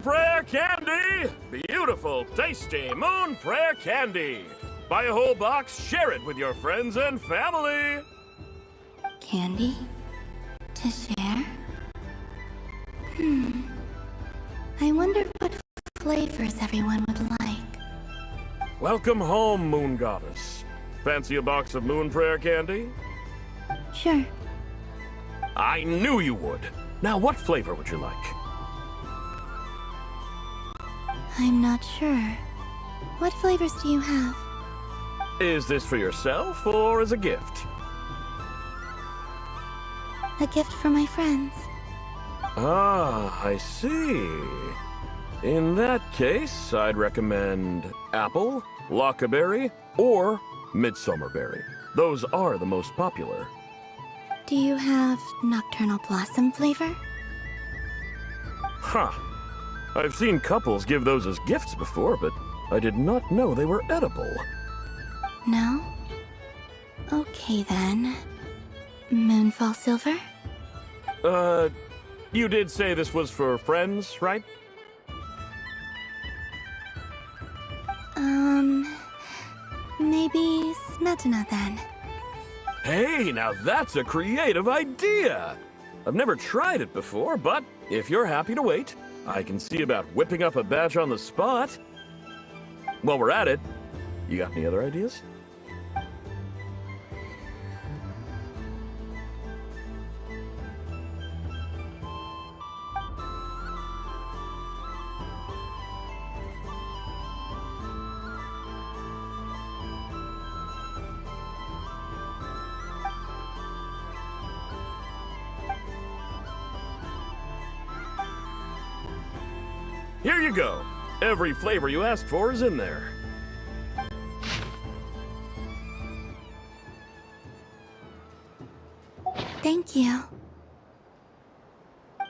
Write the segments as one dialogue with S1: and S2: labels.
S1: prayer candy! Beautiful, tasty moon prayer candy! Buy a whole box, share it with your friends and family!
S2: Candy? To share? I wonder what flavors everyone would like.
S1: Welcome home, Moon Goddess. Fancy a box of moon prayer candy?
S2: Sure.
S1: I knew you would. Now, what flavor would you like?
S2: I'm not sure. What flavors do you have?
S1: Is this for yourself or as a gift?
S2: A gift for my friends.
S1: Ah, I see. In that case, I'd recommend apple, lockaberry, or midsummer berry. Those are the most popular.
S2: Do you have nocturnal blossom flavor?
S1: Huh. I've seen couples give those as gifts before, but I did not know they were edible.
S2: No? Okay then. Moonfall silver?
S1: You did say this was for friends, right?
S2: Maybe smetana then.
S1: Hey, now that's a creative idea! I've never tried it before, but if you're happy to wait, I can see about whipping up a batch on the spot. While we're at it, you got any other ideas? Here you go. Every flavor you asked for is in there.
S2: Thank you.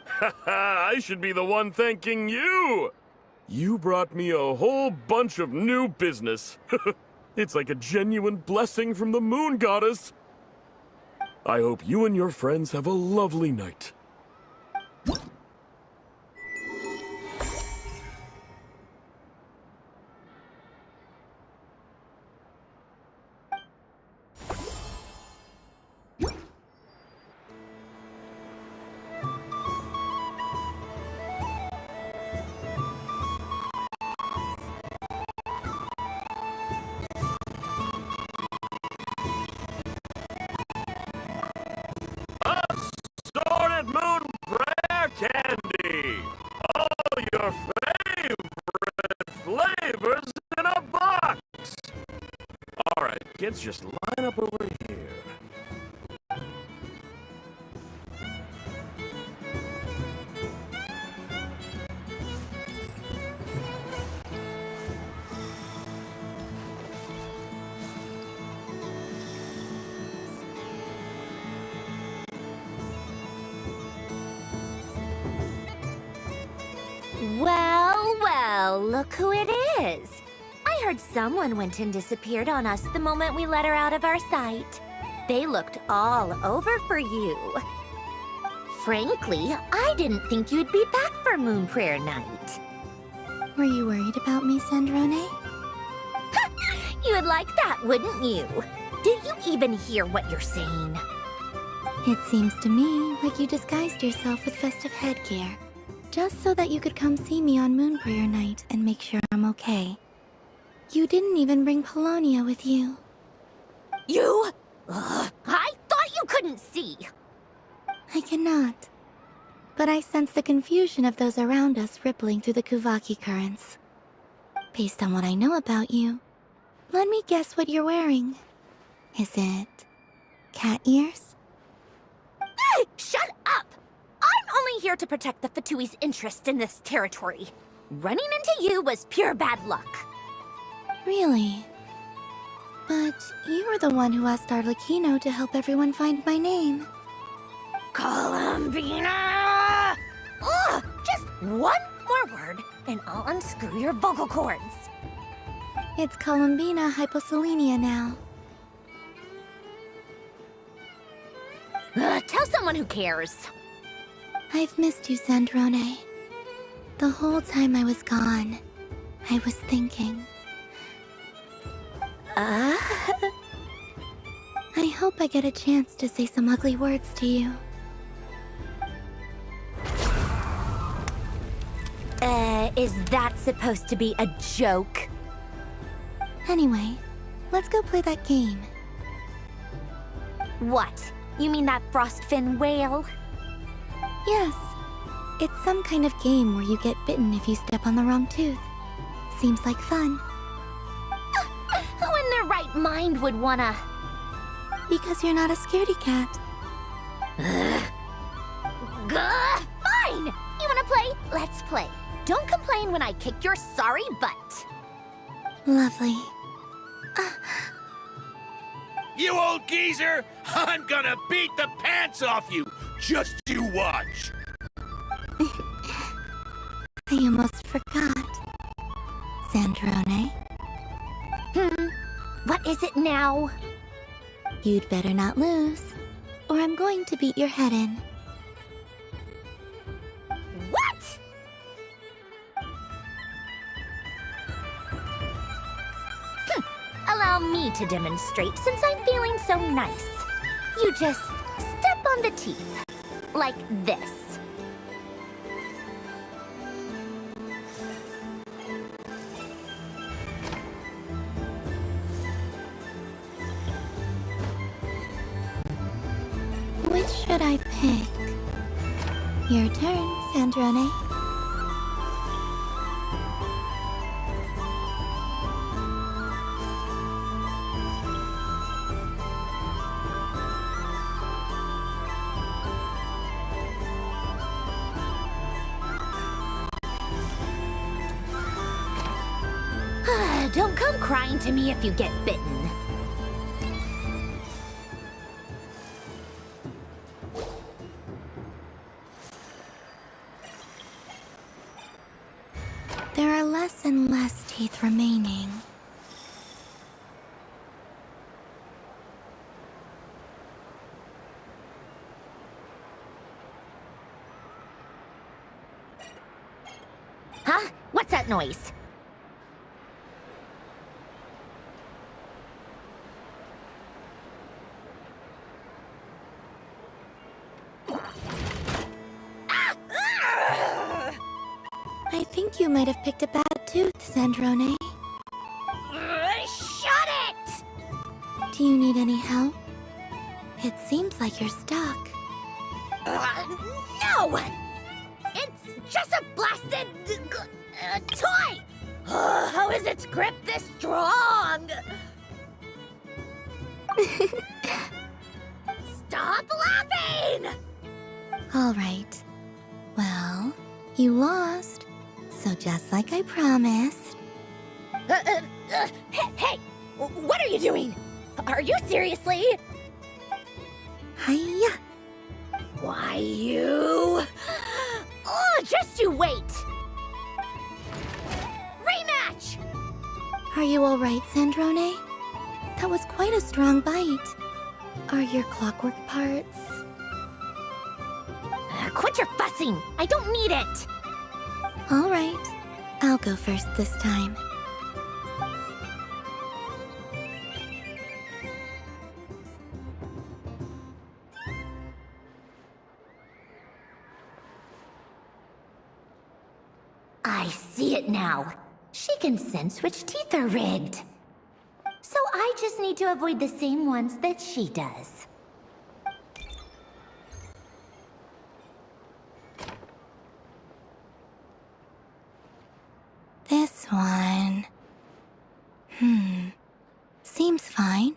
S1: Haha, I should be the one thanking you! You brought me a whole bunch of new business. It's like a genuine blessing from the Moon Goddess. I hope you and your friends have a lovely night. Assorted Moon Prayer Candy! All your favorite flavors in a box! Alright, kids, just line up over here.
S3: Well, look who it is. I heard someone went and disappeared on us the moment we let her out of our sight. They looked all over for you. Frankly, I didn't think you'd be back for Moon Prayer Night.
S2: Were you worried about me, Sandrone?
S3: You'd like that, wouldn't you? Do you even hear what you're saying?
S2: It seems to me like you disguised yourself with festive headgear, just so that you could come see me on Moon Prayer Night and make sure I'm okay. You didn't even bring Polonia with you.
S3: You? I thought you couldn't see.
S2: I cannot. But I sense the confusion of those around us rippling through the Kuvaki currents. Based on what I know about you, let me guess what you're wearing. Is it cat ears?
S3: Shut up! I'm only here to protect the Fatui's interest in this territory. Running into you was pure bad luck.
S2: Really? But you were the one who asked Arlecchino to help everyone find my name.
S3: Columbina! Ugh! Just one more word, and I'll unscrew your vocal cords.
S2: It's Columbina Hyposelenia now.
S3: Tell someone who cares.
S2: I've missed you, Sandrone. The whole time I was gone, I was thinking. I hope I get a chance to say some ugly words to you.
S3: Is that supposed to be a joke?
S2: Anyway, let's go play that game.
S3: What? You mean that frostfin whale?
S2: Yes. It's some kind of game where you get bitten if you step on the wrong tooth. Seems like fun.
S3: Who in their right mind would wanna...
S2: Because you're not a scaredy cat.
S3: Gah! Fine! You wanna play? Let's play. Don't complain when I kick your sorry butt.
S2: Lovely.
S4: You old geezer! I'm gonna beat the pants off you! Just you watch!
S2: I almost forgot. Sandrone,
S3: What is it now?
S2: you'd better not lose, or I'm going to beat your head in.
S3: What? Allow me to demonstrate since I'm feeling so nice. You just step on the teeth. Like this.
S2: Which should I pick? Your turn, Sandrone.
S3: Don't come crying to me if you get bitten.
S2: There are less and less teeth remaining.
S3: Huh? What's that noise?
S2: I think you might have picked a bad tooth, Sandrone.
S3: Shut it!
S2: Do you need any help? It seems like you're stuck.
S3: No! It's just a blasted toy! How is its grip this strong? Stop laughing!
S2: All right. Well, you lost. So just like I promised.
S3: Hey! What are you doing? Are you seriously?
S2: Hiya!
S3: Why, you... Oh, just you wait! Rematch!
S2: Are you all right, Sandrone? That was quite a strong bite. Are your clockwork parts?
S3: Quit your fussing! I don't need it!
S2: All right. I'll go first this time.
S3: I see it now. She can sense which teeth are rigged. So I just need to avoid the same ones that she does.
S2: This one. Seems fine.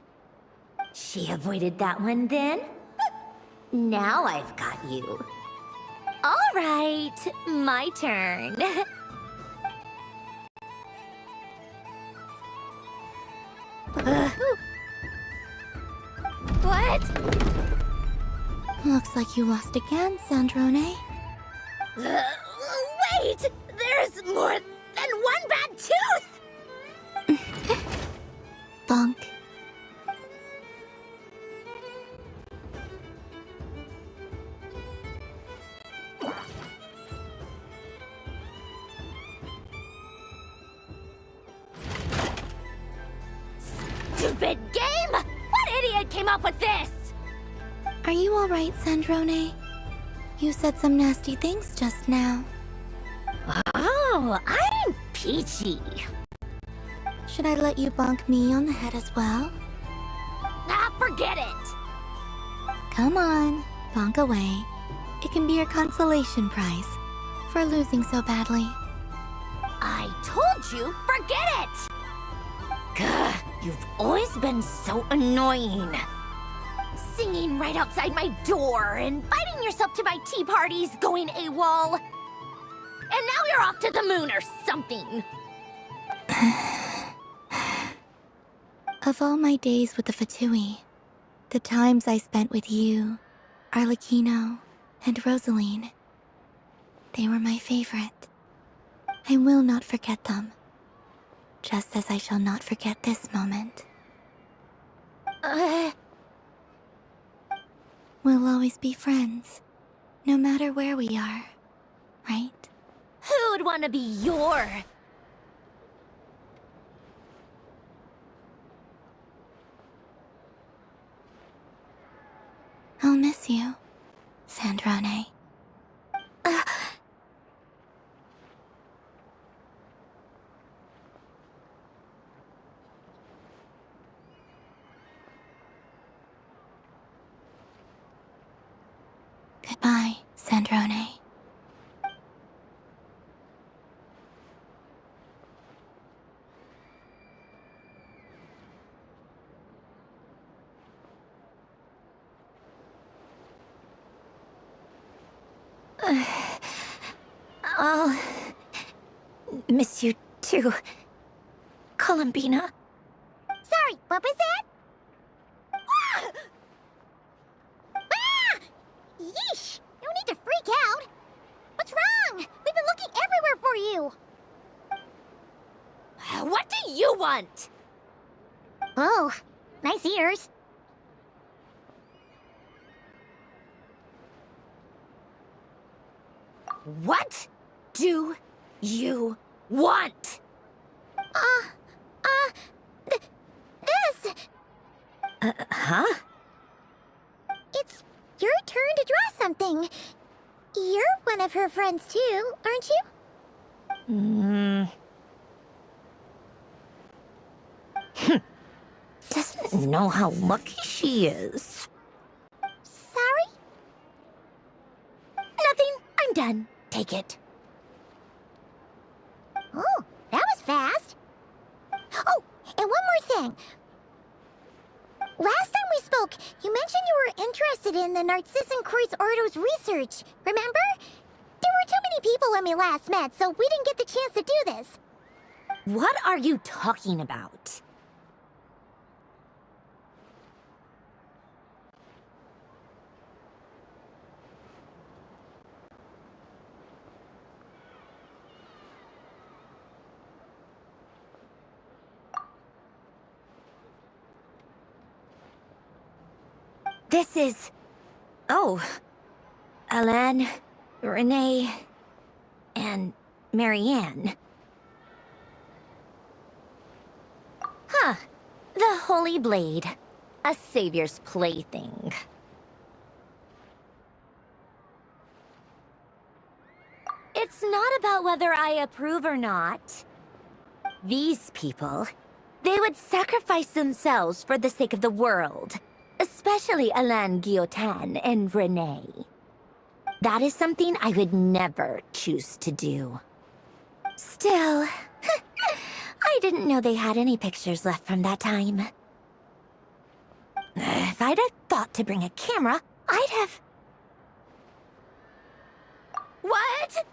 S3: She avoided that one then? Now I've got you. All right, my turn. What?
S2: Looks like you lost again, Sandrone.
S3: Wait! There's more than one bad tooth!
S2: Bonk.
S3: stupid game! What idiot came up with this?
S2: Are you alright, Sandrone? You said some nasty things just now.
S3: Oh, I'm peachy.
S2: Should I let you bonk me on the head as well?
S3: Ah, forget it!
S2: Come on, bonk away. It can be your consolation prize for losing so badly.
S3: I told you, forget it! Gah, you've always been so annoying. Singing right outside my door, inviting yourself to my tea parties, going AWOL. And now you're off to the moon or something.
S2: Of all my days with the Fatui, the times I spent with you, Arlecchino, and Rosaline, they were my favorite. I will not forget them, just as I shall not forget this moment. We'll always be friends, no matter where we are, right?
S3: Who'd want to be your...
S2: I'll miss you, Sandrone. Goodbye, Sandrone.
S3: I'll miss you too, Columbina. Sorry, what was that? Ah! Ah! Yeesh! No need to freak out. What's wrong? We've been looking everywhere for you. What do you want? Oh, nice ears. What do you want? This. Huh? It's your turn to draw something. You're one of her friends too, aren't you? Doesn't know how lucky she is. Sorry? Nothing. I'm done. Take it. Oh, that was fast. Oh, and one more thing. Last time we spoke, you mentioned you were interested in the Narcissan Kreuz Ordo's research, remember? There were too many people when we last met, so we didn't get the chance to do this. What are you talking about? This is... Oh. Alain, Renee, and Marianne. Huh. The Holy Blade. A savior's plaything. It's not about whether I approve or not. These people, they would sacrifice themselves for the sake of the world. Especially Alain Guillotin and Renee. That is something I would never choose to do. Still, I didn't know they had any pictures left from that time. If I'd have thought to bring a camera, I'd have... What?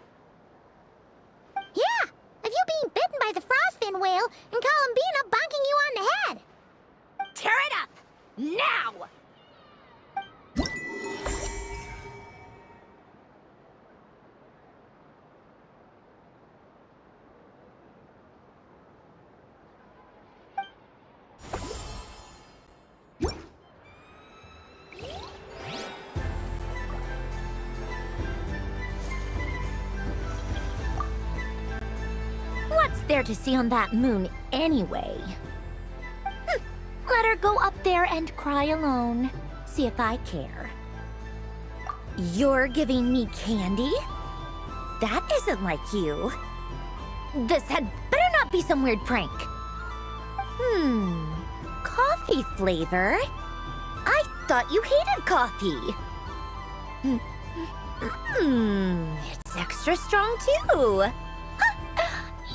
S3: Yeah, of you being bitten by the frostfin whale and Columbina bonking you on the head. Tear it up! Now! What's there to see on that moon anyway? Let her go up there and cry alone. See if I care. You're giving me candy? That isn't like you. This had better not be some weird prank. Coffee flavor? I thought you hated coffee. It's extra strong too.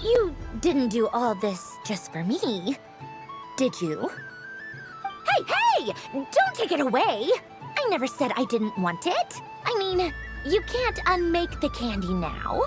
S3: You didn't do all this just for me, did you? Hey! Don't take it away! I never said I didn't want it. I mean, you can't unmake the candy now.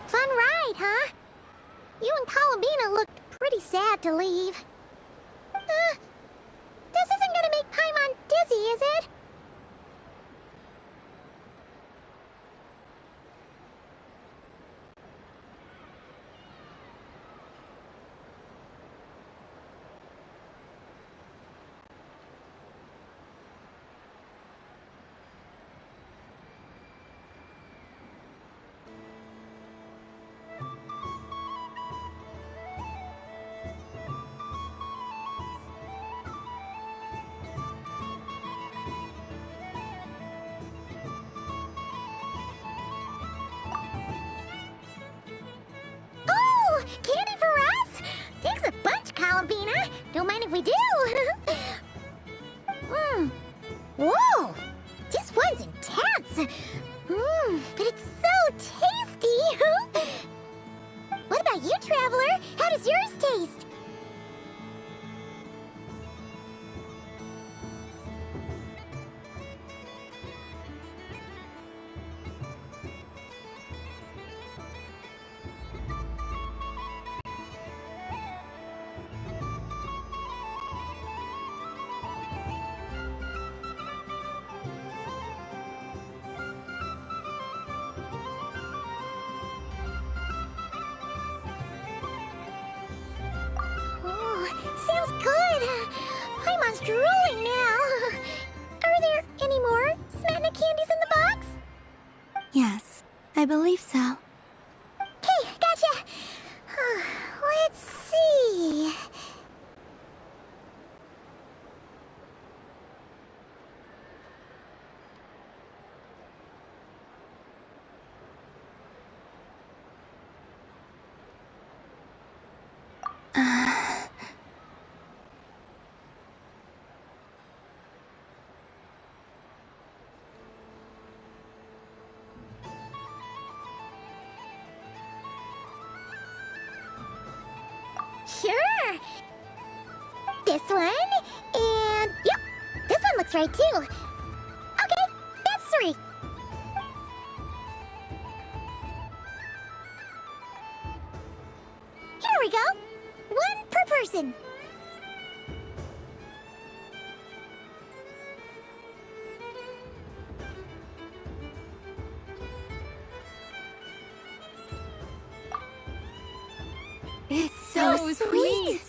S3: Fun ride, huh? You and Columbina looked pretty sad to leave. This isn't gonna make Paimon dizzy, is it? Candy for us? Thanks a bunch, Columbina. Don't mind if we do. Whoa! This one's intense. But it's so tasty. What about you, Traveler? How does yours taste? Sounds good! Paimon's drooling now. Are there any more Smatna candies in the box?
S2: Yes, I believe so.
S3: Okay, gotcha. Let's see. Sure. This one, and yep, this one looks right too. Okay, that's 3. Here we go. 1 per person.
S2: It's so sweet.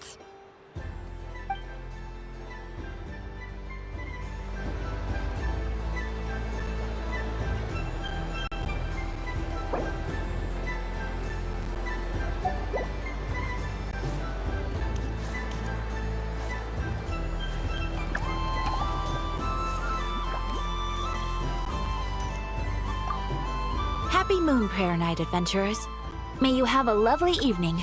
S5: Happy Moon Prayer Night, adventurers. May you have a lovely evening.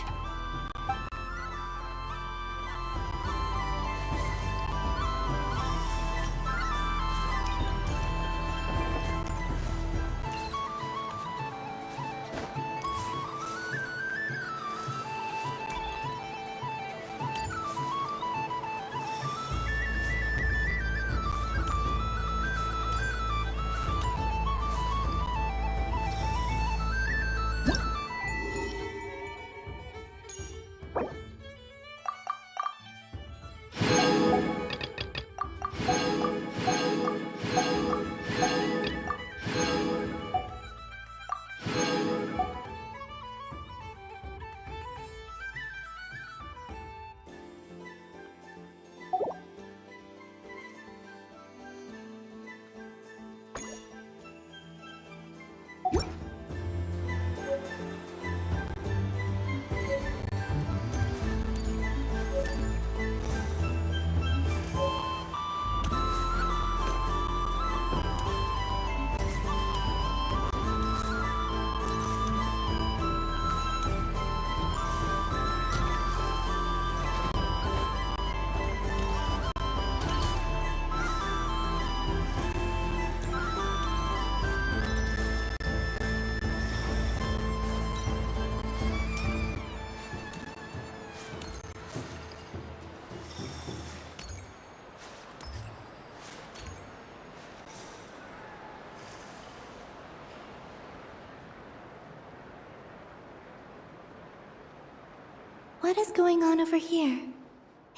S2: What is going on over here?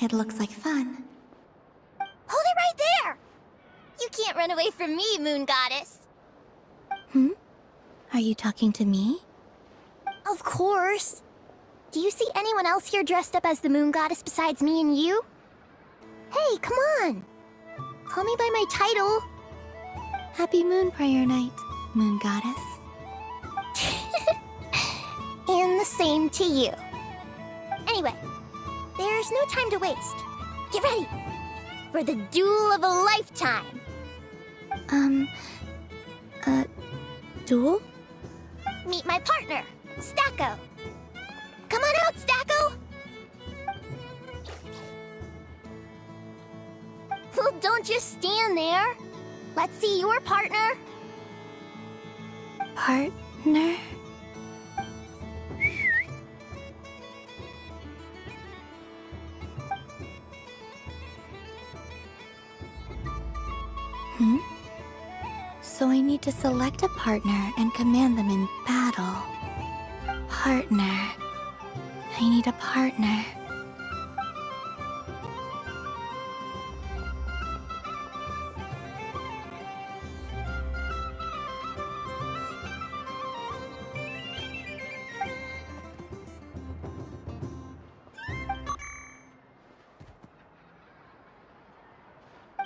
S2: It looks like fun.
S3: Hold it right there! You can't run away from me, Moon Goddess.
S2: Are you talking to me?
S3: Of course. Do you see anyone else here dressed up as the Moon Goddess besides me and you? Hey, come on! Call me by my title.
S2: Happy Moon Prayer Night, Moon Goddess.
S3: And the same to you. Anyway, there's no time to waste. Get ready for the duel of a lifetime.
S2: Duel?
S3: Meet my partner, Stacko. Come on out, Stacko! Well, don't just stand there. Let's see your partner.
S2: Partner? So I need to select a partner and command them in battle. Partner. I need a partner.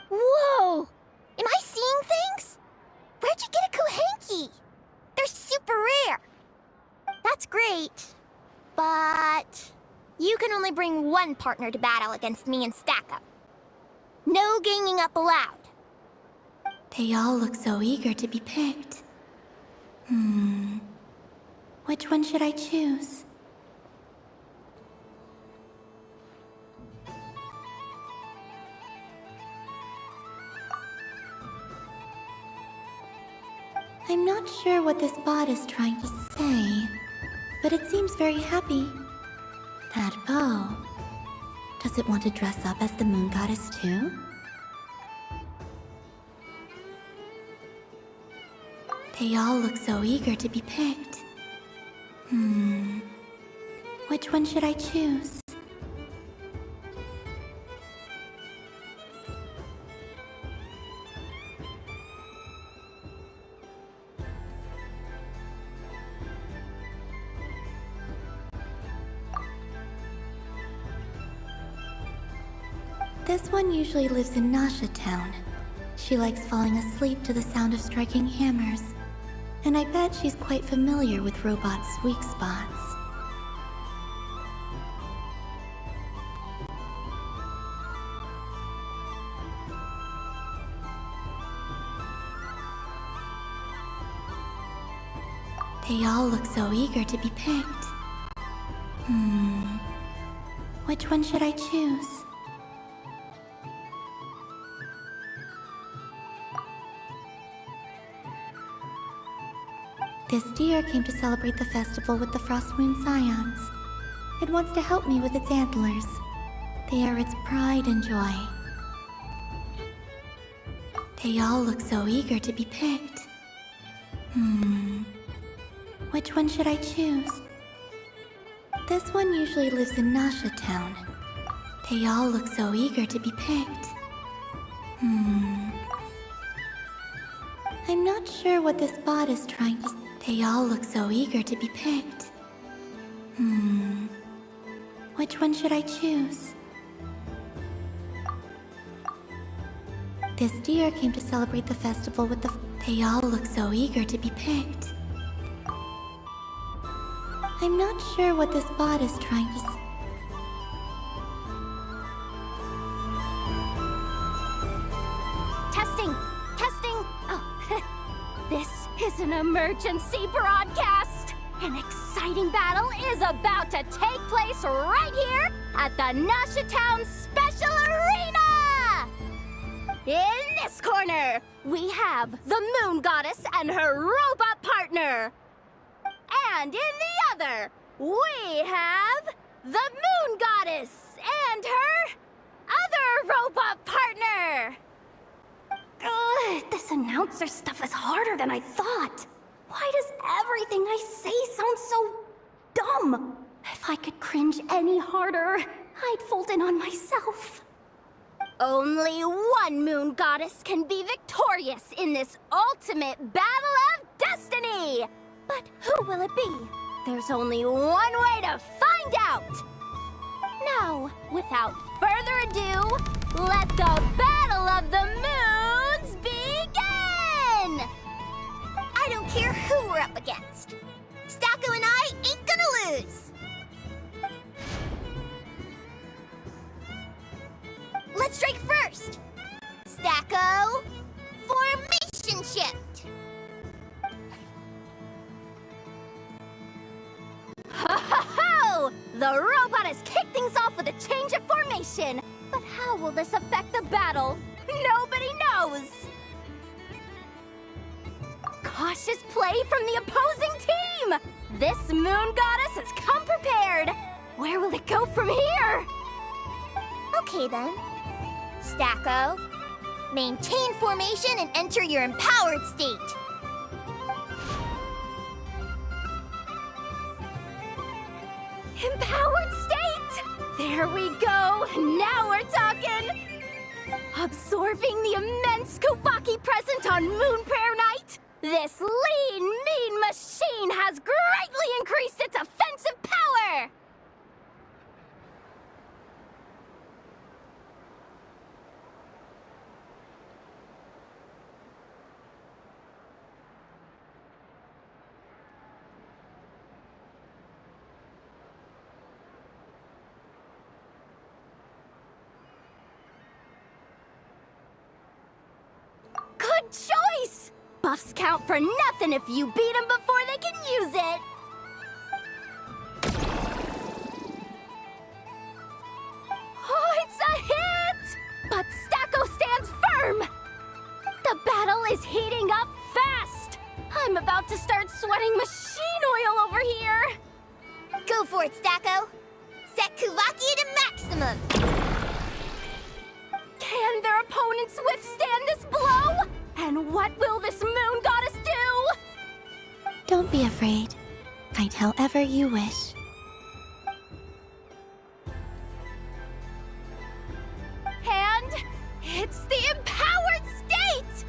S3: Whoa! Am I seeing things? Where'd you get a Kuhenki? They're super rare. That's great. But you can only bring one partner to battle against me and Stacko. No ganging up allowed.
S2: They all look so eager to be picked. Which one should I choose? I'm not sure what this bot is trying to say, but it seems very happy. That bow. Does it want to dress up as the Moon Goddess too? They all look so eager to be picked. Which one should I choose? This one usually lives in Nasha Town. She likes falling asleep to the sound of striking hammers. And I bet she's quite familiar with robots' weak spots. They all look so eager to be picked. Which one should I choose? This deer came to celebrate the festival with the Frost Moon Scions. It wants to help me with its antlers. They are its pride and joy. They all look so eager to be picked. Which one should I choose? This one usually lives in Nasha Town. They all look so eager to be picked. I'm not sure what this bot is trying to... They all look so eager to be picked. Which one should I choose? This deer came to celebrate the festival with the... They all look so eager to be picked. I'm not sure what this bot is trying to...
S3: Testing! Oh, this is an emergency broadcast! An exciting battle is about to take place right here at the Nasha Town Special Arena! In this corner, we have the Moon Goddess and her robot partner. And in the other, we have the Moon Goddess and her other robot partner. This announcer stuff is harder than I thought. Why does everything I say sound so dumb? If I could cringe any harder, I'd fold in on myself. Only one Moon Goddess can be victorious in this ultimate battle of destiny! But who will it be? There's only one way to find out! Now, without further ado, let the Battle of the Moons begin! I don't care who we're up against. Stacko and I ain't gonna lose! Let's strike first! Stacko, formation shift! Ho-ho-ho! The robot has kicked things off with a change of formation. But how will this affect the battle? Nobody knows! Cautious play from the opposing team! This Moon Goddess has come prepared! Where will it go from here? Okay then. Stacko, maintain formation and enter your empowered state. Empowered state! There we go! Now we're talking! Absorbing the immense Kuvaki present on Moon Prayer Night, this lean, mean machine has greatly increased its offensive power! Good choice! Buffs count for nothing if you beat them before they can use it! Oh, it's a hit! But Stacko stands firm! The battle is heating up fast! I'm about to start sweating machine oil over here! Go for it, Stacko! Set Kuvaki to maximum! Can their opponents withstand this blow? And what will this Moon Goddess do?
S2: Don't be afraid. Fight however you wish.
S3: And it's the empowered state!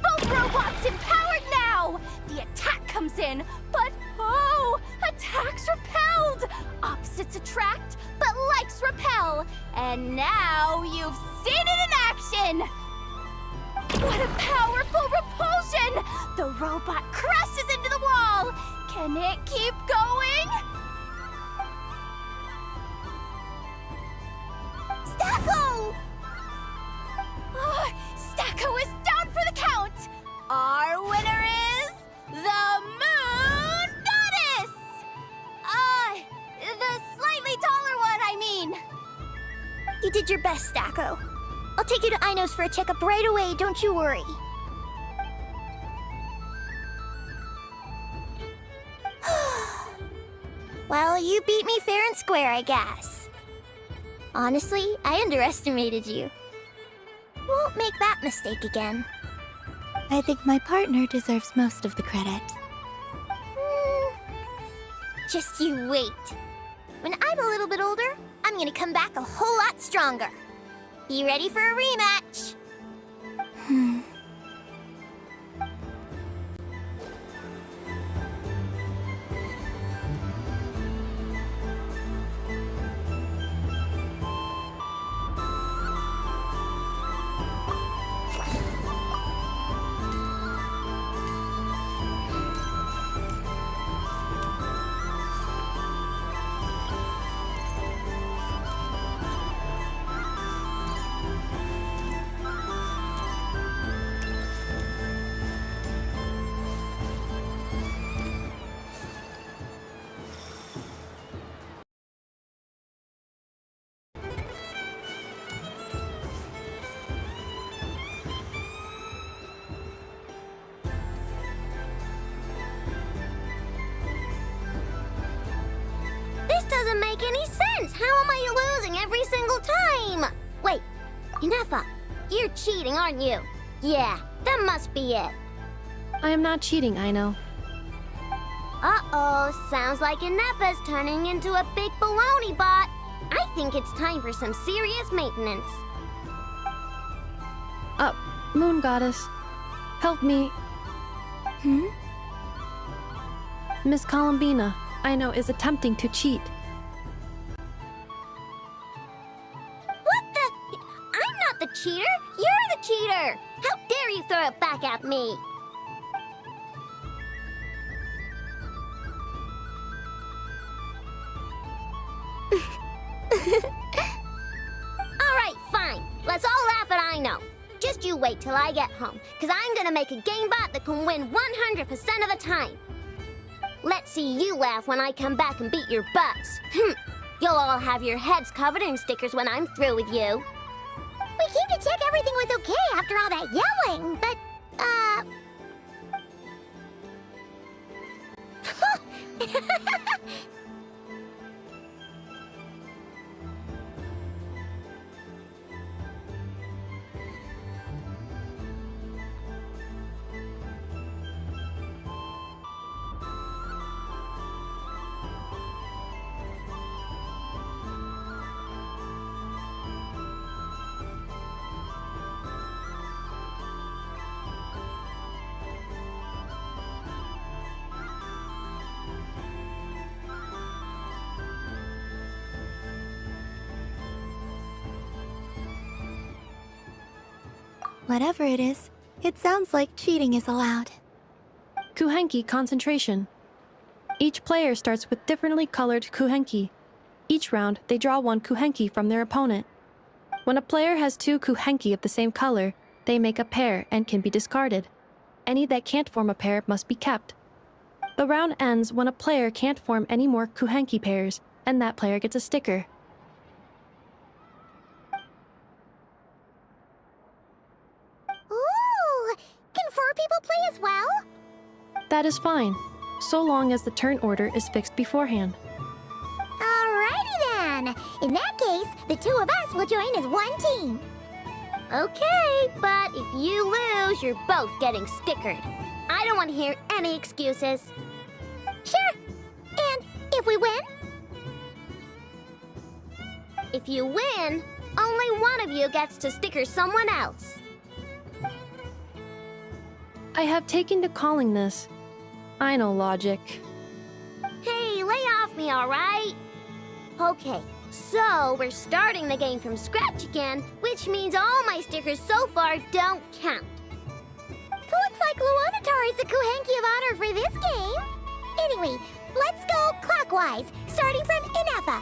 S3: Both robots empowered now! The attack comes in, but oh, attacks repelled! Opposites attract, but likes repel. And now you've seen it in action! What a powerful repulsion! The robot crashes into the wall! Can it keep going? Stacko! Oh, Stacko is down for the count! Our winner is the Moon
S6: You did your best, Stacko. I'll take you to Ino's for a checkup right away, don't you worry. Well, you beat me fair and square, I guess. Honestly, I underestimated you. Won't make that mistake again.
S2: I think my partner deserves most of the credit.
S6: Just you wait. When I'm a little bit older, I'm gonna come back a whole lot stronger. Be ready for a rematch. This doesn't make any sense! How am I losing every single time? Wait, Inefa, you're cheating, aren't you? Yeah, that must be it.
S7: I am not cheating, Ino.
S6: Uh-oh, sounds like Inefa's turning into a big baloney bot. I think it's time for some serious maintenance.
S7: Moon Goddess, help me. Miss Columbina, Ino is attempting to cheat.
S6: What the? I'm not the cheater! You're the cheater! How dare you throw it back at me? Alright, fine. Let's all laugh at Ino. Just you wait till I get home, because I'm gonna make a game bot that can win 100% of the time. Let's see you laugh when I come back and beat your butts. You'll all have your heads covered in stickers when I'm through with you. We came to check everything was okay after all that yelling, but,
S2: Whatever it is, it sounds like cheating is allowed.
S7: Kuhenki concentration. Each player starts with differently colored kuhenki. Each round, they draw one kuhenki from their opponent. When a player has two kuhenki of the same color, they make a pair and can be discarded. Any that can't form a pair must be kept. The round ends when a player can't form any more kuhenki pairs, and that player gets a sticker.
S6: ooh, can 4 people play as well?
S7: That is fine, so long as the turn order is fixed beforehand.
S6: Alrighty then. In that case, the 2 of us will join as one team. Okay, but if you lose, you're both getting stickered. I don't want to hear any excuses. Sure. And if we win? If you win, only one of you gets to sticker someone else.
S7: I have taken to calling this. I know logic.
S6: Hey, lay off me, all right? Okay, so we're starting the game from scratch again, which means all my stickers so far don't count. Looks like Luonatar is the Kuhenki of honor for this game. Anyway, let's go clockwise, starting from Inefa.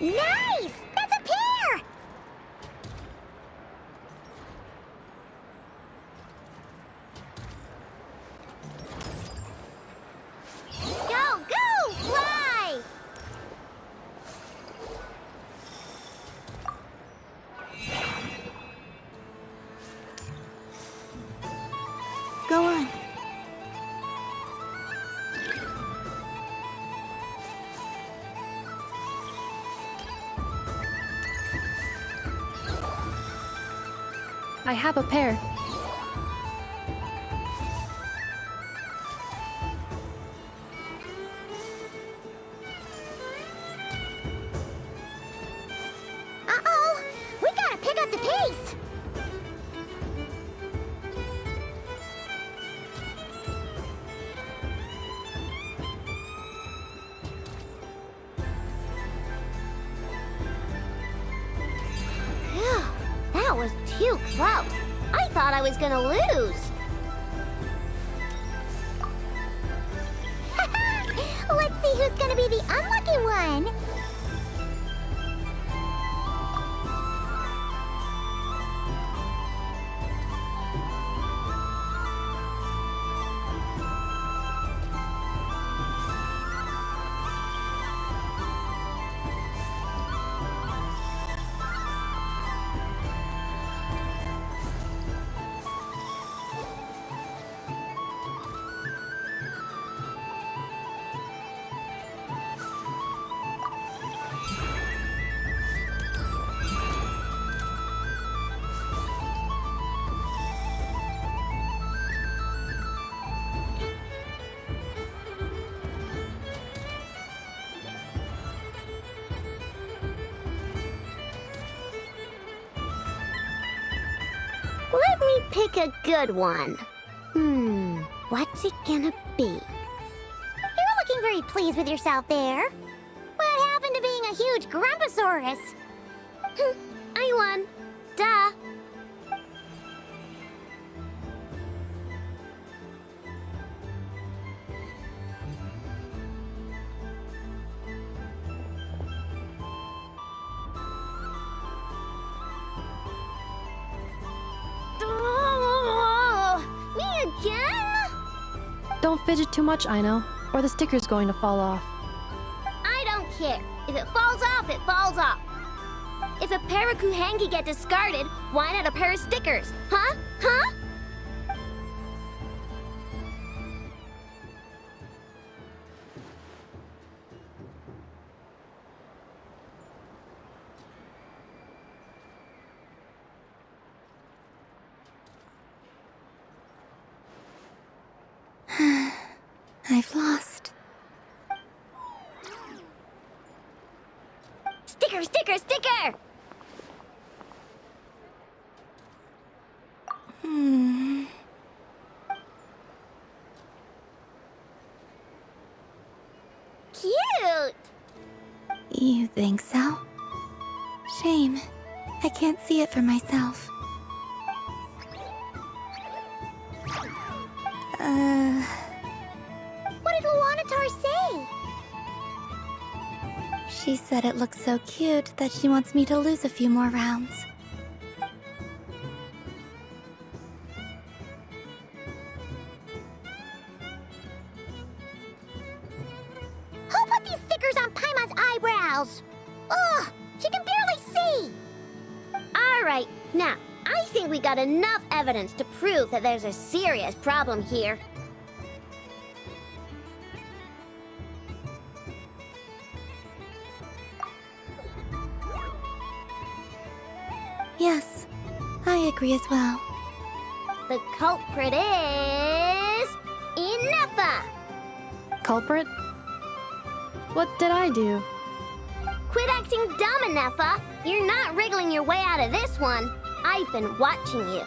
S6: Nice! That's a pair! Go, go! Fly!
S2: Go on.
S7: I have a pair.
S6: Uh-oh! We gotta pick up the pace! Phew, that was too close. I thought I was gonna lose. Let's see who's gonna be the unlucky one. Let me pick a good one. What's it gonna be? You're looking very pleased with yourself there. What happened to being a huge Grumposaurus? I won. Duh. Me again?
S7: Don't fidget too much, Aino, or the sticker's going to fall off.
S6: I don't care. If it falls off, it falls off. If a pair of Kuhenki get discarded, why not a pair of stickers? Huh? Huh?
S2: I've lost.
S6: Sticker, sticker, sticker! Cute!
S2: You think so? Shame. I can't see it for myself.
S6: What did Luanatar say?
S2: She said it looks so cute that she wants me to lose a few more rounds.
S6: Who put these stickers on Paimon's eyebrows? Ugh, she can barely see! Alright, now, I think we got enough evidence to prove that there's a serious problem here.
S2: Yes, I agree as well.
S6: The culprit is... Ineffa!
S7: Culprit? What did I do?
S6: Quit acting dumb, Ineffa! You're not wriggling your way out of this one. I've been watching you.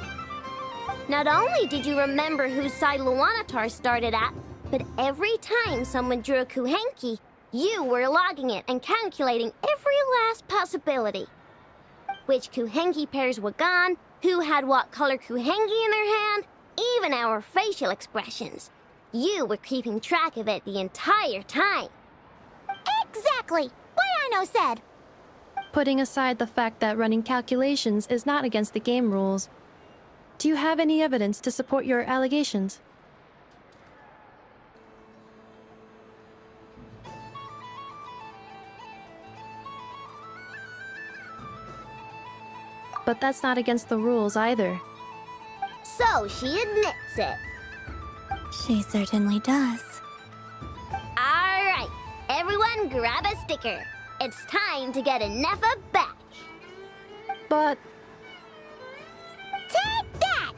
S6: Not only did you remember whose side Luanatar started at, but every time someone drew a Kuhenki, you were logging it and calculating every last possibility. Which Kuhenki pairs were gone, who had what color Kuhenki in their hand, even our facial expressions. You were keeping track of it the entire time. Exactly! What Aino said!
S7: Putting aside the fact that running calculations is not against the game rules, do you have any evidence to support your allegations? But that's not against the rules either.
S6: So she admits it.
S2: She certainly does.
S6: Alright, everyone grab a sticker. It's time to get Nefa back.
S7: But
S6: Take that!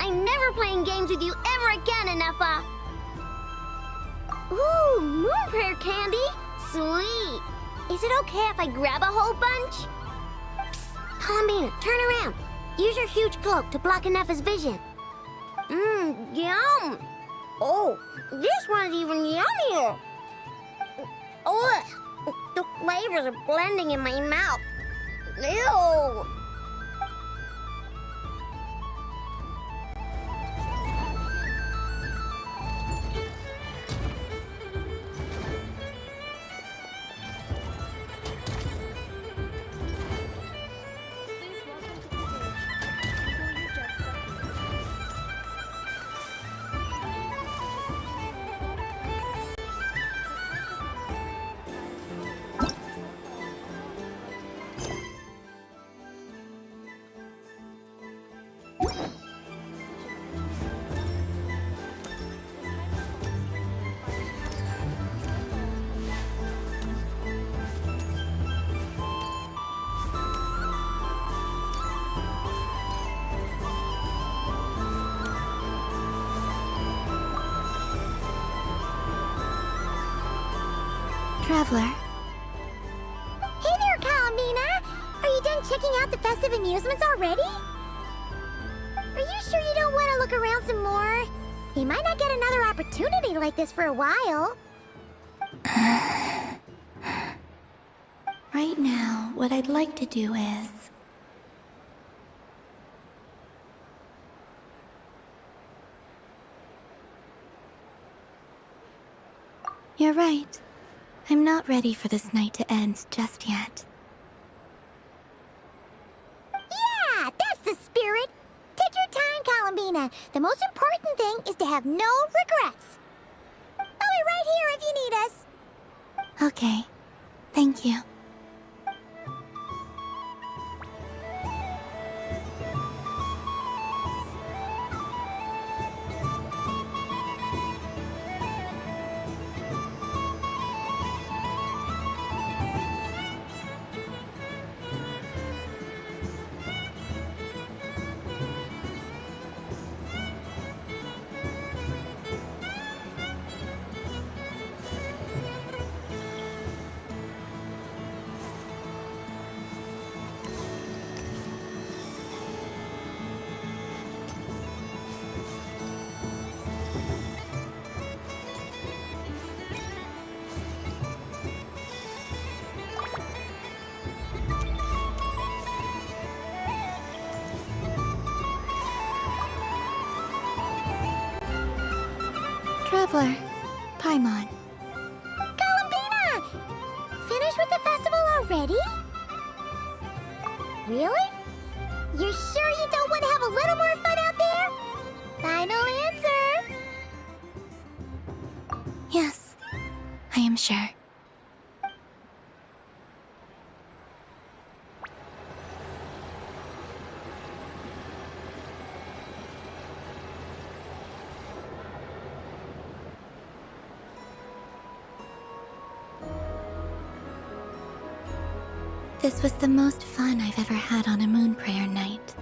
S6: I'm never playing games with you ever again, Nefa. Ooh, moon prayer candy. Sweet. Is it okay if I grab a whole bunch? Psst, Columbina, turn around. Use your huge cloak to block Nefa's vision. Yum. Oh, this one's even yummier. Ugh, the flavors are blending in my mouth. Ew.
S2: Traveler,
S6: Hey there, Columbina! Are you done checking out the festive amusements already? Are you sure you don't want to look around some more? You might not get another opportunity like this for a while.
S2: right now, what I'd like to do is... You're right. I'm not ready for this night to end just yet.
S6: Yeah, that's the spirit! Take your time, Columbina. The most important thing is to have no regrets. I'll be right here if you need us.
S2: Okay. Thank you. Traveler, Paimon.
S6: Columbina! Finished with the festival already? Really? You're sure you don't want to have a little more fun out there? Final answer!
S2: Yes, I am sure. This was the most fun I've ever had on a moon prayer night.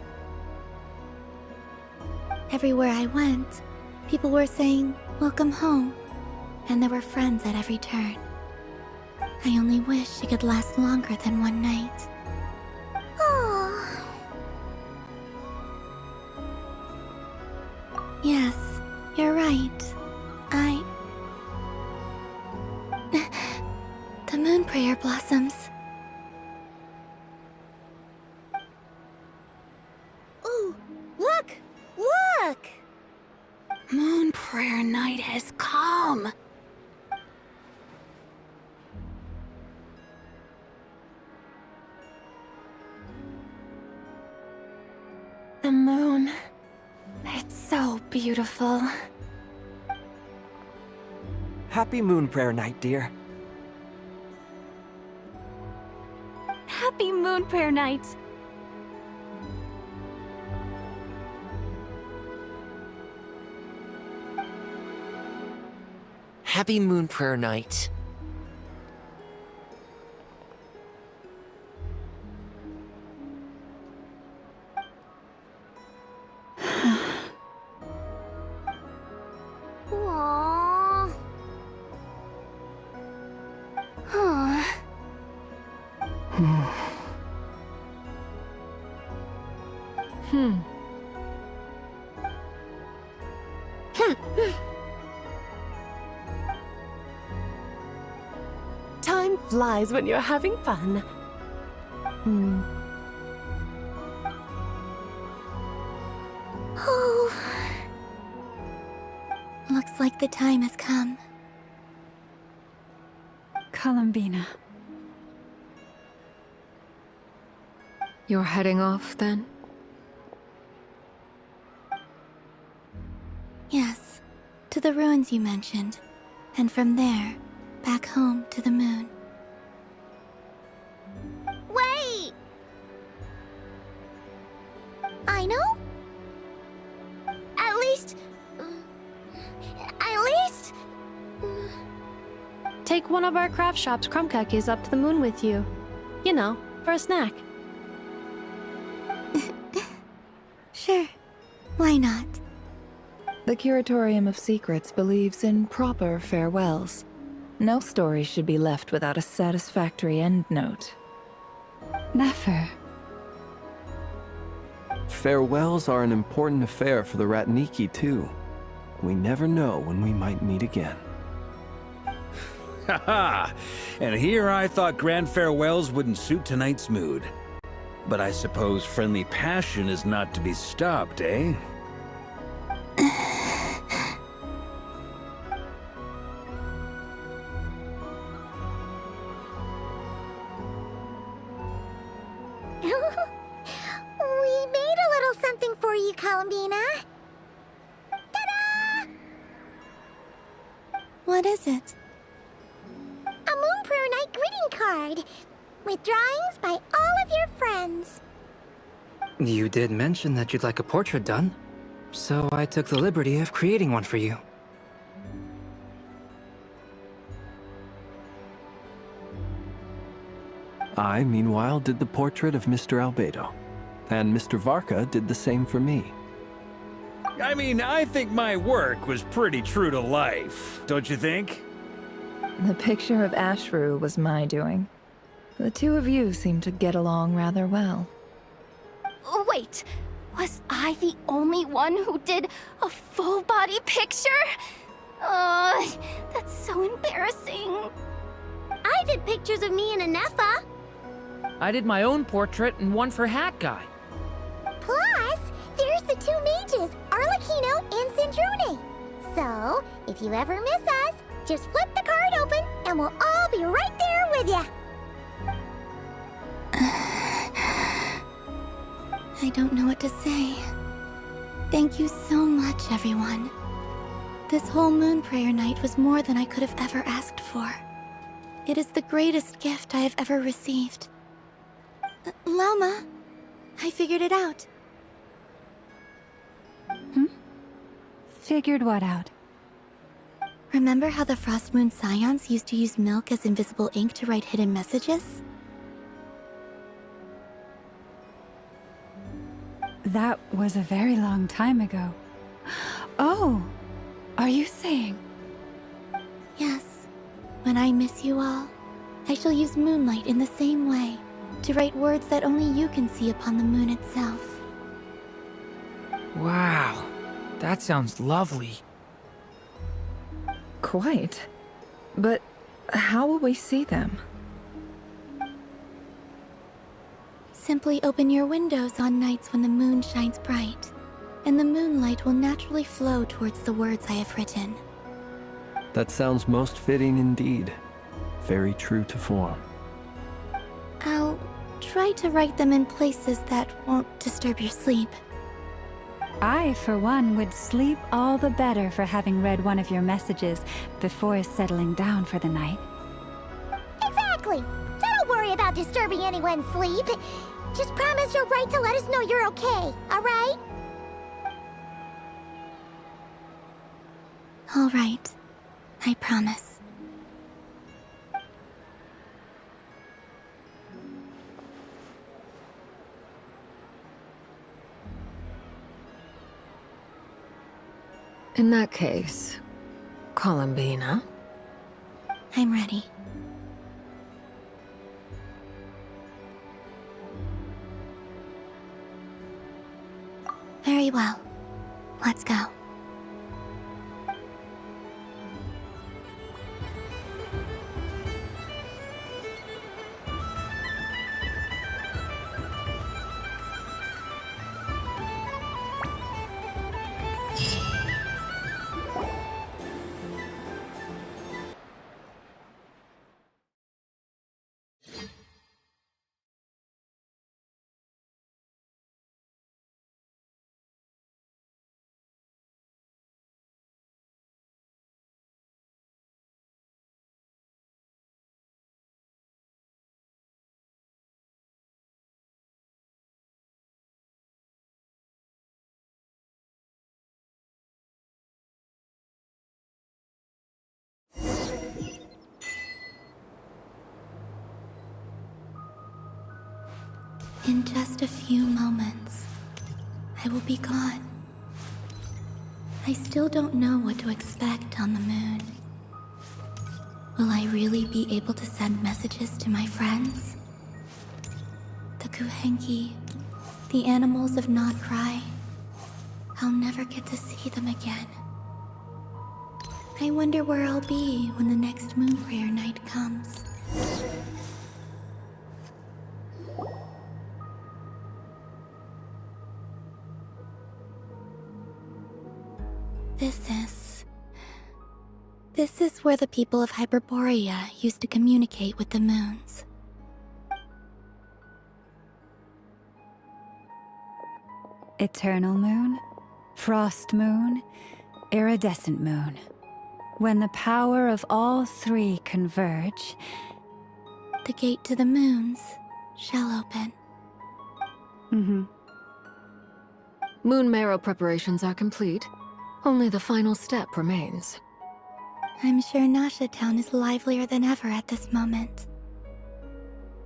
S2: Everywhere I went, people were saying, "Welcome home." and there were friends at every turn. I only wish it could last longer than one night.
S6: Oh.
S2: Yes, you're right. The moon prayer blossoms.
S6: Ooh, look! Look!
S5: Moon prayer night has come. The moon. It's so beautiful.
S8: Happy moon prayer night, dear.
S5: Happy moon prayer night.
S9: Happy moon prayer night.
S6: Aww. Huh.
S10: Time flies when you're having fun.
S2: Oh. Looks like the time has come.
S11: Columbina. You're heading off, then?
S2: Yes, to the ruins you mentioned, and from there, back home to the moon.
S6: Wait! I know? At least...
S7: Take one of our craft shop's crumb cookies up to the moon with you. You know, for a snack.
S2: Sure, why not?
S11: The Curatorium of Secrets believes in proper farewells. No story should be left without a satisfactory endnote. Never.
S8: Farewells are an important affair for the Ratniki, too. We never know when we might meet again.
S4: Haha! And here I thought grand farewells wouldn't suit tonight's mood. But I suppose friendly passion is not to be stopped, eh?
S6: We made a little something for you, Columbina. Ta-da!
S2: What is it?
S6: A Moon Prayer Night greeting card with drawings by all of your friends.
S12: You did mention that you'd like a portrait done, so I took the liberty of creating one for you.
S8: I, meanwhile, did the portrait of Mr. Albedo, and Mr. Varka did the same for me.
S4: I mean, I think my work was pretty true to life, don't you think?
S11: The picture of Ashru was my doing. The two of you seem to get along rather well.
S3: Wait, was I the only one who did a full-body picture? That's so embarrassing.
S6: I did pictures of me and Anefa.
S9: I did my own portrait and one for Hat Guy.
S6: Plus, there's the two mages, Arlecchino and Sandrone. So, if you ever miss us, just flip the card open and we'll all be right there with you.
S2: I don't know what to say. Thank you so much, everyone. This whole moon prayer night was more than I could have ever asked for. It is the greatest gift I have ever received. Lama, I figured it out.
S11: Figured what out?
S2: Remember how the Frost Moon Scions used to use milk as invisible ink to write hidden messages?
S11: That was a very long time ago. Oh, are you saying?
S2: Yes, when I miss you all, I shall use moonlight in the same way to write words that only you can see upon the moon itself.
S9: Wow, that sounds lovely.
S11: Quite. But how will we see them?
S2: Simply open your windows on nights when the moon shines bright, and the moonlight will naturally flow towards the words I have written.
S8: That sounds most fitting indeed. Very true to form.
S2: I'll try to write them in places that won't disturb your sleep.
S13: I, for one, would sleep all the better for having read one of your messages before settling down for the night.
S6: Exactly! So don't worry about disturbing anyone's sleep. Just promise you'll write to let us know you're okay, alright?
S2: Alright. I promise.
S10: In that case, Columbina?
S2: I'm ready. Very well. Let's go. In just a few moments, I will be gone. I still don't know what to expect on the moon. Will I really be able to send messages to my friends? The Kuhenki, the animals of Not Cry. I'll never get to see them again. I wonder where I'll be when the next moon prayer night comes. This is where the people of Hyperborea used to communicate with the moons.
S13: Eternal moon, frost moon, iridescent moon. When the power of all three converge,
S2: the gate to the moons shall open.
S10: Moon marrow preparations are complete. Only the final step remains.
S2: I'm sure Nasha Town is livelier than ever at this moment.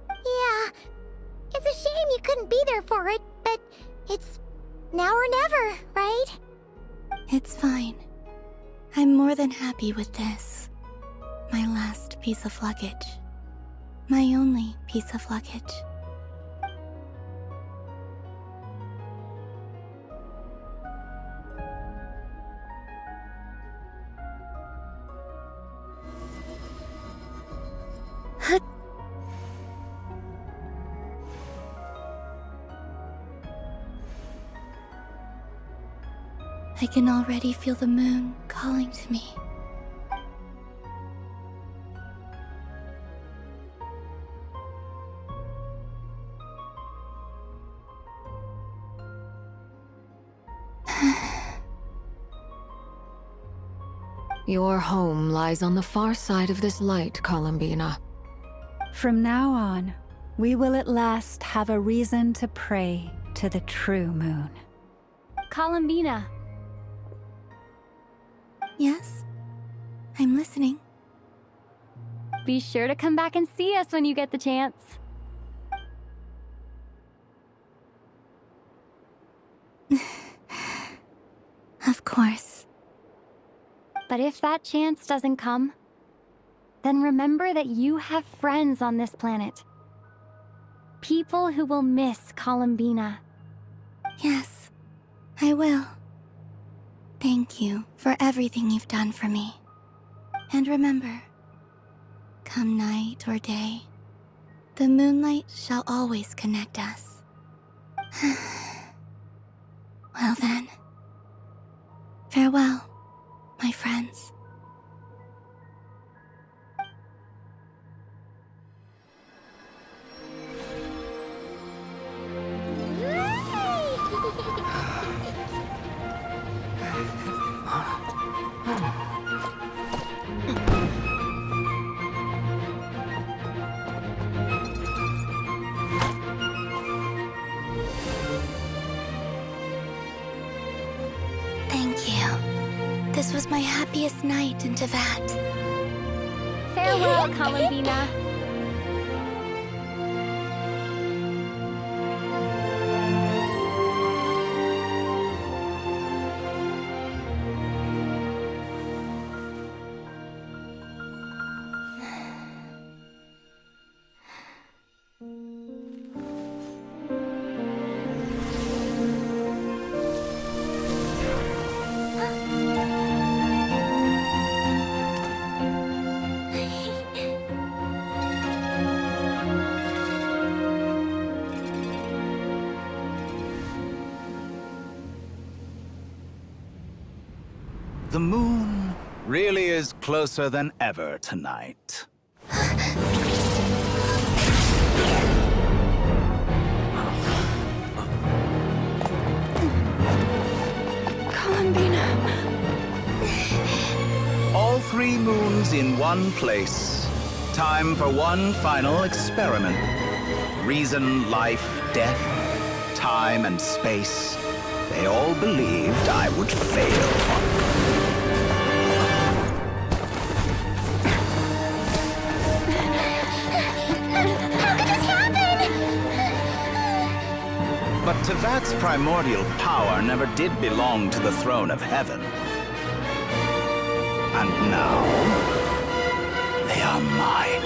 S6: Yeah, it's a shame you couldn't be there for it, but it's now or never, right?
S2: It's fine. I'm more than happy with this. My last piece of luggage. My only piece of luggage. I can already feel the moon calling to me.
S10: Your home lies on the far side of this light, Columbina.
S13: From now on, we will at last have a reason to pray to the true moon.
S5: Columbina.
S2: Yes? I'm listening.
S5: Be sure to come back and see us when you get the chance.
S2: Of course.
S5: But if that chance doesn't come, then remember that you have friends on this planet. People who will miss Columbina.
S2: Yes, I will. Thank you for everything you've done for me. And remember, come night or day, the moonlight shall always connect us. Well then, farewell, my friends. Thank you. This was my happiest night in Teyvat.
S5: Farewell, Columbina.
S14: The moon really is closer than ever tonight.
S7: Columbina.
S14: All 3 moons in one place. Time for one final experiment. Reason, life, death, time and space. They all believed I would fail. But Teyvat's primordial power never did belong to the throne of heaven. And now, they are mine.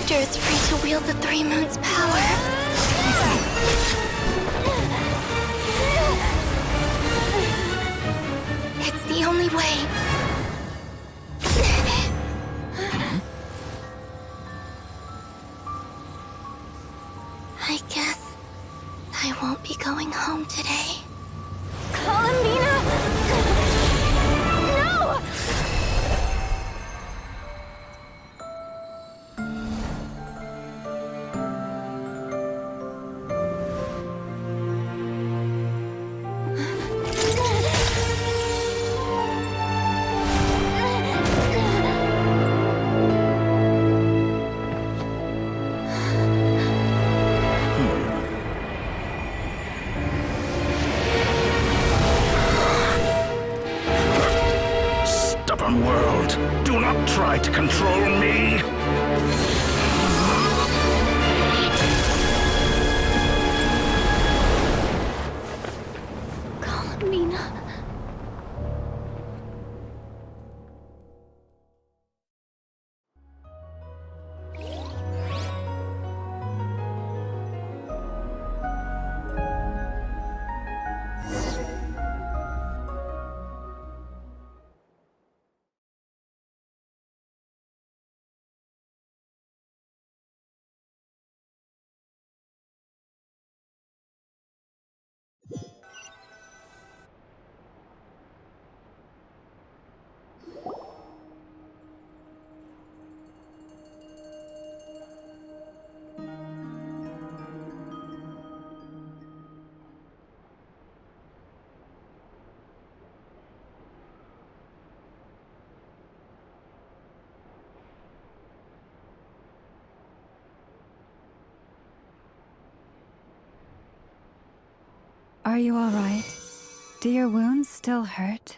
S2: Is free to wield the 3 moons' power. It's the only way. I guess I won't be going home today.
S3: Columbina!
S14: World, do not try to control me!
S13: Are you all right? Do your wounds still hurt?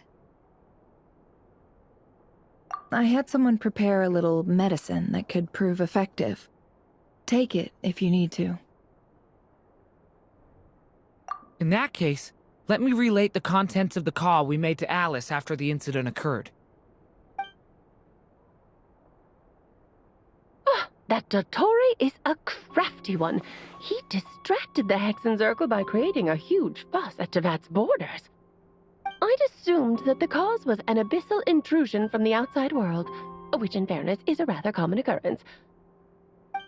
S11: I had someone prepare a little medicine that could prove effective. Take it if you need to.
S9: In that case, let me relate the contents of the call we made to Alice after the incident occurred.
S15: That Dottore is a crafty one. He distracted the Hexen Circle by creating a huge fuss at Tevat's borders. I'd assumed that the cause was an abyssal intrusion from the outside world, which in fairness is a rather common occurrence.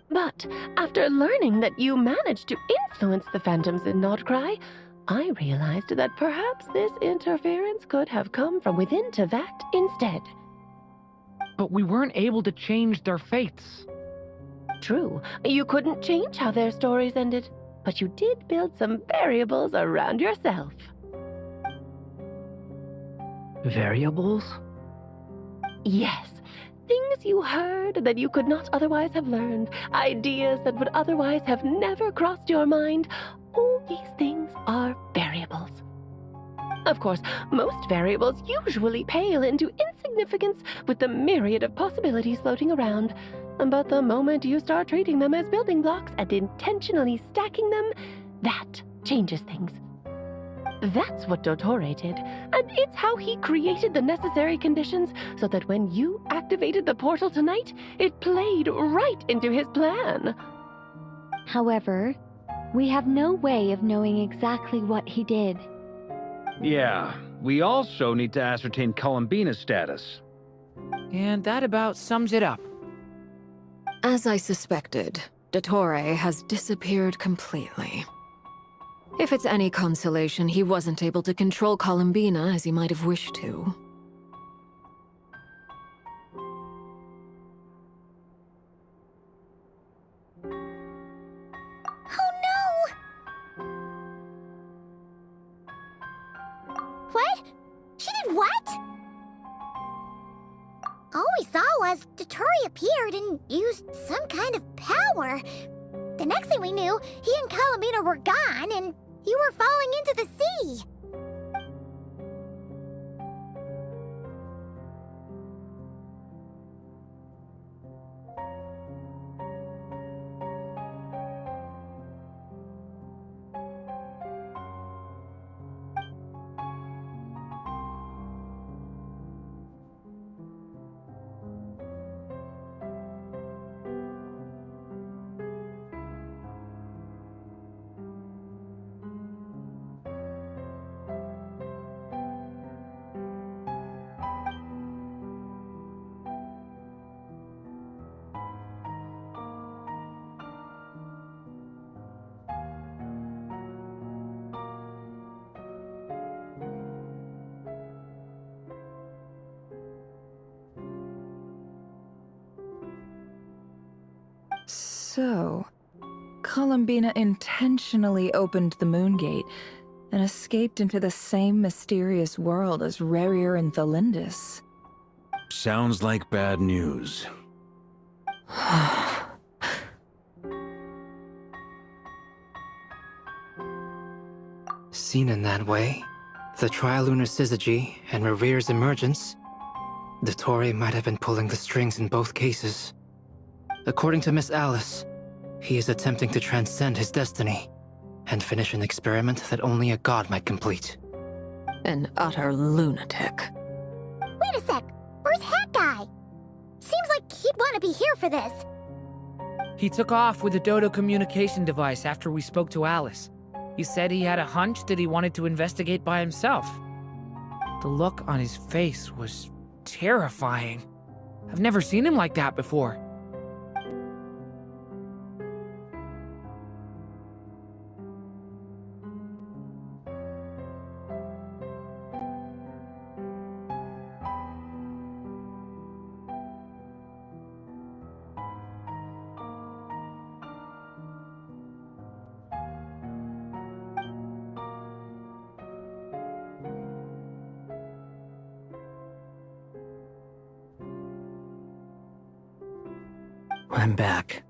S15: But after learning that you managed to influence the phantoms in Nordcry, I realized that perhaps this interference could have come from within Tevat instead.
S9: But we weren't able to change their fates.
S15: True, you couldn't change how their stories ended, but you did build some variables around yourself.
S9: Variables?
S15: Yes. Things you heard that you could not otherwise have learned, ideas that would otherwise have never crossed your mind. All these things are variables. Of course, most variables usually pale into insignificance with the myriad of possibilities floating around. But the moment you start treating them as building blocks and intentionally stacking them, that changes things. That's what Dottore did, and it's how he created the necessary conditions so that when you activated the portal tonight, it played right into his plan.
S5: However, we have no way of knowing exactly what he did.
S4: Yeah, we also need to ascertain Columbina's status.
S9: And that about sums it up.
S10: As I suspected, Dottore has disappeared completely. If it's any consolation, he wasn't able to control Columbina as he might have wished to.
S6: Oh no! What? She did what? All we saw was Dottore appeared and used some kind of power. The next thing we knew, he and Columbina were gone and you were falling into the sea.
S11: So, Columbina intentionally opened the Moon Gate and escaped into the same mysterious world as Rarier and Thalindis.
S4: Sounds like bad news.
S12: Seen in that way, the Trilunar Syzygy and Revere's emergence, Dottore might have been pulling the strings in both cases. According to Miss Alice, he is attempting to transcend his destiny and finish an experiment that only a god might complete.
S10: An utter lunatic.
S6: Wait a sec, where's Hat Guy? Seems like he'd want to be here for this.
S9: He took off with the Dodo communication device after we spoke to Alice. He said he had a hunch that he wanted to investigate by himself. The look on his face was terrifying. I've never seen him like that before.
S12: I'm back.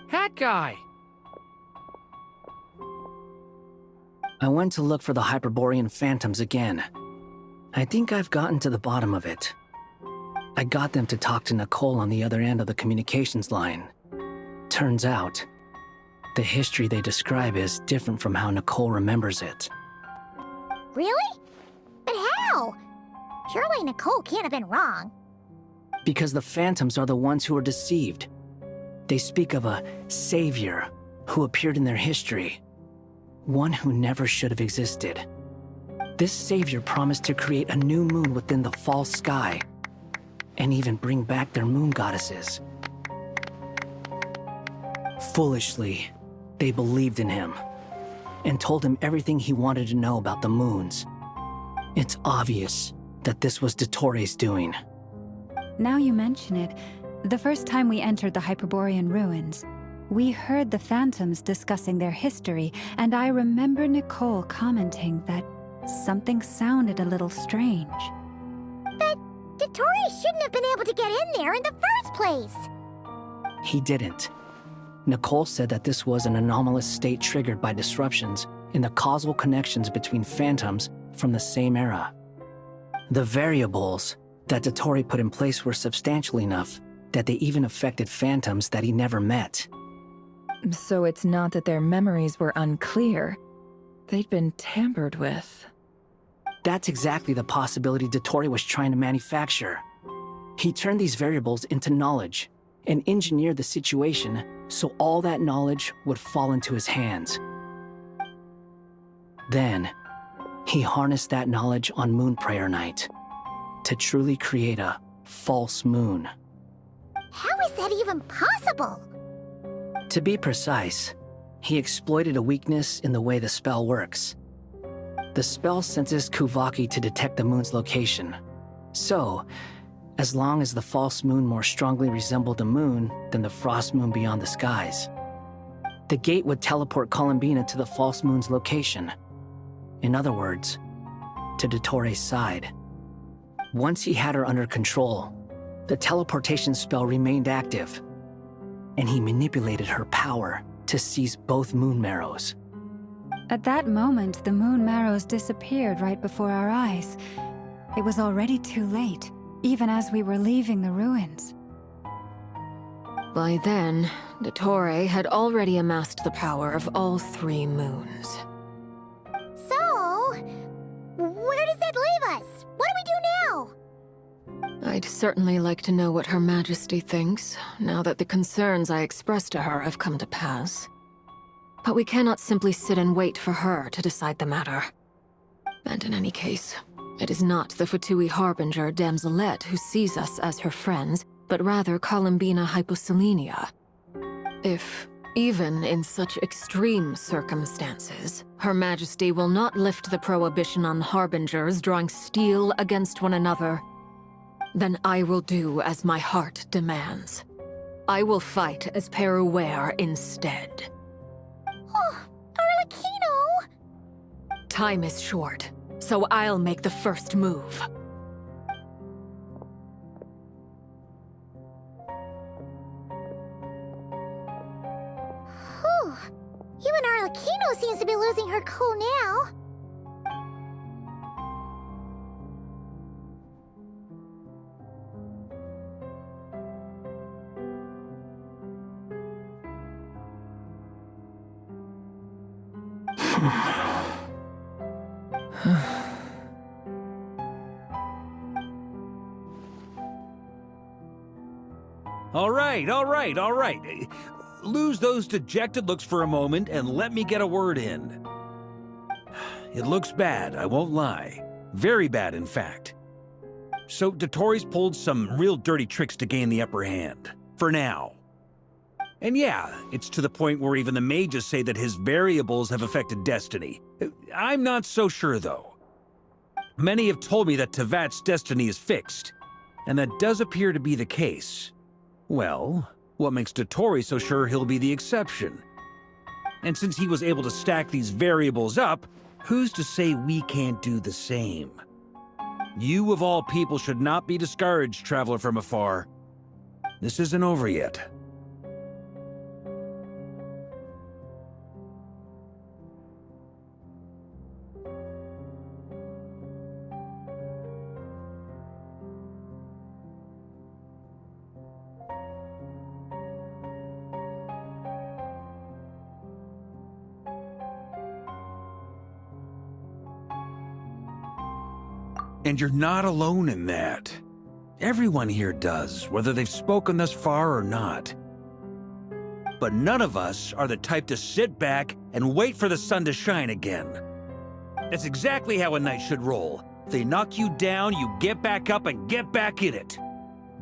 S9: Hat Guy!
S16: I went to look for the Hyperborean phantoms again. I think I've gotten to the bottom of it. I got them to talk to Nicole on the other end of the communications line. Turns out, the history they describe is different from how Nicole remembers it.
S6: Really? But how? Surely Nicole can't have been wrong.
S16: Because the phantoms are the ones who are deceived. They speak of a savior who appeared in their history. One who never should have existed. This savior promised to create a new moon within the false sky, and even bring back their moon goddesses. Foolishly, they believed in him, and told him everything he wanted to know about the moons. It's obvious that this was Dottore doing.
S13: Now you mention it, the first time we entered the Hyperborean ruins, we heard the phantoms discussing their history, and I remember Nicole commenting that something sounded a little strange.
S6: But Dottore shouldn't have been able to get in there in the first place!
S16: He didn't. Nicole said that this was an anomalous state triggered by disruptions in the causal connections between phantoms from the same era. The variables that Dottore put in place were substantial enough that they even affected phantoms that he never met.
S11: So it's not that their memories were unclear. They'd been tampered with.
S16: That's exactly the possibility Dottore was trying to manufacture. He turned these variables into knowledge and engineered the situation so all that knowledge would fall into his hands. Then, he harnessed that knowledge on Moon Prayer Night to truly create a false moon.
S6: How is that even possible?
S16: To be precise, he exploited a weakness in the way the spell works. The spell senses Kuvaki to detect the moon's location. So, as long as the false moon more strongly resembled a moon than the frost moon beyond the skies, the gate would teleport Columbina to the false moon's location. In other words, to Dottore's side. Once he had her under control, the teleportation spell remained active, and he manipulated her power to seize both moon marrows.
S13: At that moment, the moon marrows disappeared right before our eyes. It was already too late, even as we were leaving the ruins.
S10: By then, Dottore had already amassed the power of all 3 moons.
S6: So, where does that leave us? What do we do now?
S10: I'd certainly like to know what Her Majesty thinks, now that the concerns I expressed to her have come to pass. But we cannot simply sit and wait for her to decide the matter. And in any case, it is not the Fatui Harbinger Damselette who sees us as her friends, but rather Columbina Hyposelenia. If, even in such extreme circumstances, Her Majesty will not lift the prohibition on Harbingers drawing steel against one another, then I will do as my heart demands. I will fight as Peruware instead.
S6: Oh, Arlecchino!
S10: Time is short, so I'll make the first move.
S6: Whew. Even Arlecchino seems to be losing her cool now.
S4: All right. Lose those dejected looks for a moment and let me get a word in. It looks bad, I won't lie. Very bad, in fact. So Dottore's pulled some real dirty tricks to gain the upper hand. For now. And yeah, it's to the point where even the mages say that his variables have affected destiny. I'm not so sure, though. Many have told me that Tevat's destiny is fixed, and that does appear to be the case. Well, what makes Dottore so sure he'll be the exception? And since he was able to stack these variables up, who's to say we can't do the same? You of all people should not be discouraged, traveler from afar. This isn't over yet. And you're not alone in that. Everyone here does, whether they've spoken thus far or not. But none of us are the type to sit back and wait for the sun to shine again. That's exactly how a knight should roll. If they knock you down, you get back up and get back in it.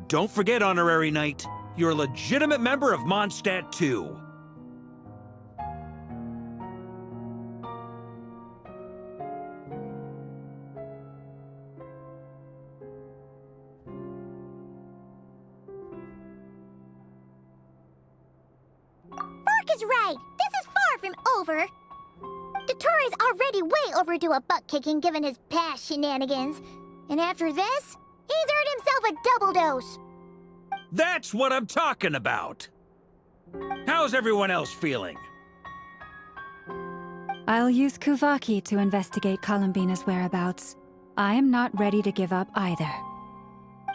S4: Don't forget, Honorary Knight, you're a legitimate member of Mondstadt too.
S6: Fark is right. This is far from over. Dottoro's already way overdue a butt-kicking given his past shenanigans. And after this, he's earned himself a double dose.
S4: That's what I'm talking about! How's everyone else feeling?
S13: I'll use Kuvaki to investigate Columbina's whereabouts. I am not ready to give up either.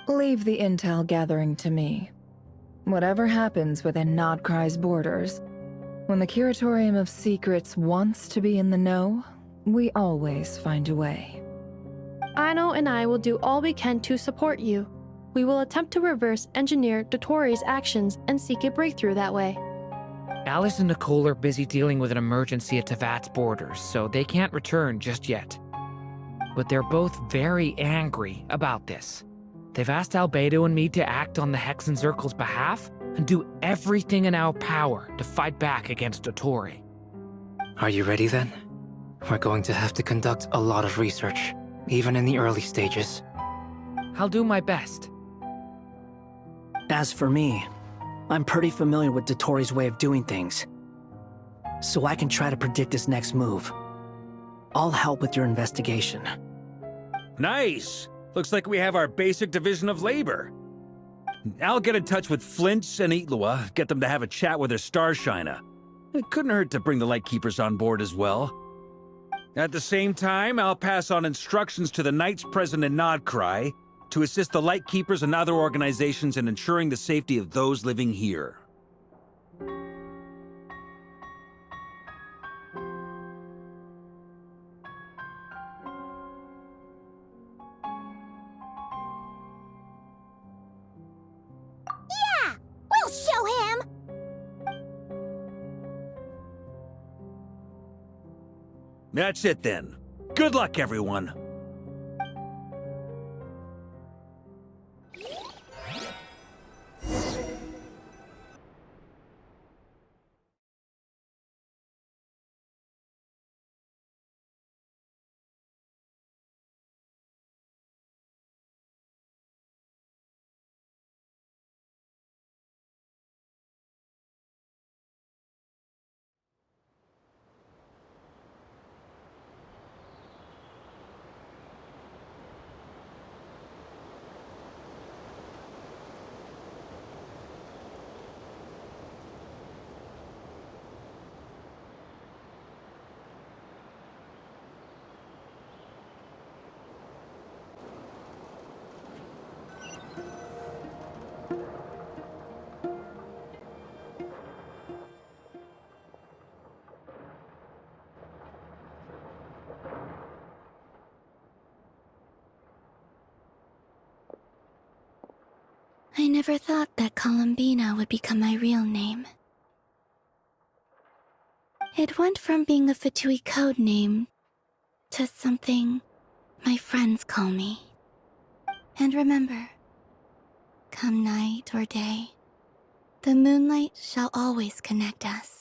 S11: Leave the intel gathering to me. Whatever happens within Nodcry's borders, when the Curatorium of Secrets wants to be in the know, we always find a way.
S7: Aino and I will do all we can to support you. We will attempt to reverse engineer Dottoro's actions and seek a breakthrough that way.
S9: Alice and Nicole are busy dealing with an emergency at Tevat's borders, so they can't return just yet. But they're both very angry about this. They've asked Albedo and me to act on the Hexen Circle's behalf and do everything in our power to fight back against Dottore.
S12: Are you ready then? We're going to have to conduct a lot of research, even in the early stages.
S9: I'll do my best.
S16: As for me, I'm pretty familiar with Dottore's way of doing things, so I can try to predict his next move. I'll help with your investigation.
S4: Nice! Looks like we have our basic division of labor. I'll get in touch with Flints and Itlua, get them to have a chat with their Starshiner. It couldn't hurt to bring the Lightkeepers on board as well. At the same time, I'll pass on instructions to the Knights present in Nodcry to assist the Lightkeepers and other organizations in ensuring the safety of those living here.
S6: Yeah! We'll show him!
S4: That's it then. Good luck, everyone.
S2: I never thought that Columbina would become my real name. It went from being a Fatui code name to something my friends call me. And remember, come night or day, the moonlight shall always connect us.